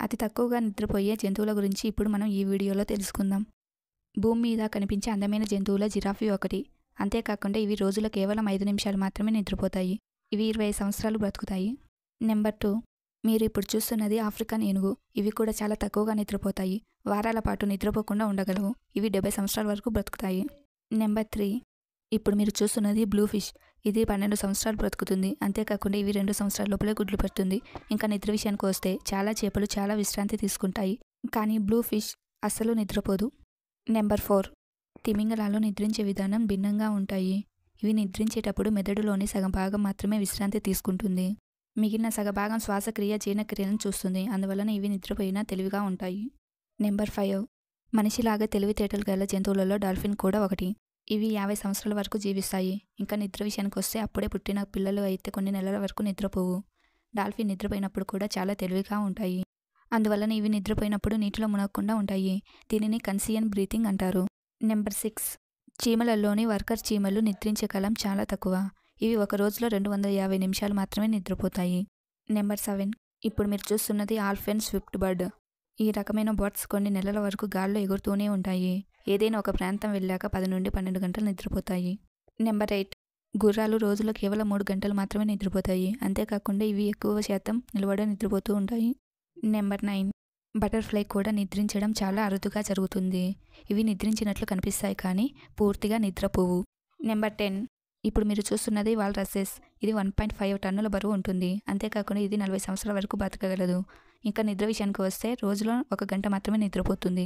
అతి తక్కువగా నిద్రపోయే జంతువుల గురించి ఇప్పుడు మనం ఈ వీడియోలో తెలుసుకుందాం. భూమి మీద కనిపించే అందమైన జంతువుల జిరాఫీ ఒకటి. అంతేకాకుండా ఇవి రోజులో కేవలం 5 నిమిషాలు మాత్రమే నిద్రపోతాయి. ఇవి 20 సంవత్సరాలు బ్రతుకుతాయి. నెంబర్ 2, మీరు ఇప్పుడు చూస్తున్నది ఆఫ్రికన్ ఏనుగు. ఇవి కూడా చాలా తక్కువగా నిద్రపోతాయి. వారాల పాటు నిద్రపోకుండా ఉండగలవు. ఇవి 70 సంవత్సరాల వరకు బ్రతుకుతాయి. నెంబర్ 3, ఇప్పుడు మీరు చూస్తున్నది బ్లూ ఫిష్. ఇది 12 సంవత్సరాలు బ్రతుకుతుంది. అంతేకాకుండా ఇవి 2 సంవత్సరాల లోపలే గుడ్లు పెడుతుంది. ఇంకా నిద్ర విషయానికి వస్తే చాలా చేపలు చాలా విశ్రాంతి తీసుకుంటాయి, కానీ బ్లూ ఫిష్ అస్సలు నిద్రపోదు. నెంబర్ 4, తిమింగలాలు నిద్రించే విధానం భిన్నంగా ఉంటాయి. ఇవి నిద్రించేటప్పుడు మెదడులోని సగం భాగం మాత్రమే విశ్రాంతి తీసుకుంటుంది. మిగిలిన సగభాగం శ్వాసక్రియ జీర్ణక్రియలను చూస్తుంది. అందువలన ఇవి నిద్రపోయినా తెలివిగా ఉంటాయి. నెంబర్ 5, మనిషిలాగా తెలివితేటలు గల జంతువులలో డాల్ఫిన్ కూడా ఒకటి. ఇవి 50 సంవత్సరాల వరకు జీవిస్తాయి. ఇంకా నిద్ర విషయానికి వస్తే అప్పుడే పుట్టిన పిల్లలు అయితే కొన్ని నెలల వరకు నిద్రపోవు. డాల్ఫిన్ నిద్రపోయినప్పుడు కూడా చాలా తెలివిగా ఉంటాయి. అందువలన ఇవి నిద్రపోయినప్పుడు నీటిలో మునగకుండా ఉంటాయి. దీనిని కన్సియన్ బ్రీతింగ్ అంటారు. నెంబర్ 6, చీమలలోని వర్కర్ చీమలు నిద్రించే కాలం చాలా తక్కువ. ఇవి ఒక రోజులో 250 నిమిషాలు మాత్రమే నిద్రపోతాయి. నెంబర్ 7, ఇప్పుడు మీరు చూస్తున్నది ఆల్పెన్ స్విఫ్ట్ బర్డ్. ఈ రకమైన బర్డ్స్ కొన్ని నెలల వరకు గాల్లో ఎగురుతూనే ఉంటాయి. ఏదైనా ఒక ప్రాంతం వెళ్ళాక 10 నుండి 12 గంటలు నిద్రపోతాయి. నెంబర్ 8, గుర్రాలు రోజులో కేవలం 3 గంటలు మాత్రమే నిద్రపోతాయి. అంతేకాకుండా ఇవి ఎక్కువ శాతం నిలబడి నిద్రపోతూ ఉంటాయి. నెంబర్ 9, బటర్ఫ్లై కూడా నిద్రించడం చాలా అరుదుగా జరుగుతుంది. ఇవి నిద్రించినట్లు కనిపిస్తాయి కానీ పూర్తిగా నిద్రపోవు. నెంబర్ 10, ఇప్పుడు మీరు చూస్తున్నది వాల్రసెస్. ఇది 1.5 టన్నుల బరువు ఉంటుంది. అంతేకాకుండా ఇది 40 సంవత్సరాల వరకు బతకగలదు. ఇంకా నిద్ర విషయానికి వస్తే రోజులో 1 గంట మాత్రమే నిద్రపోతుంది.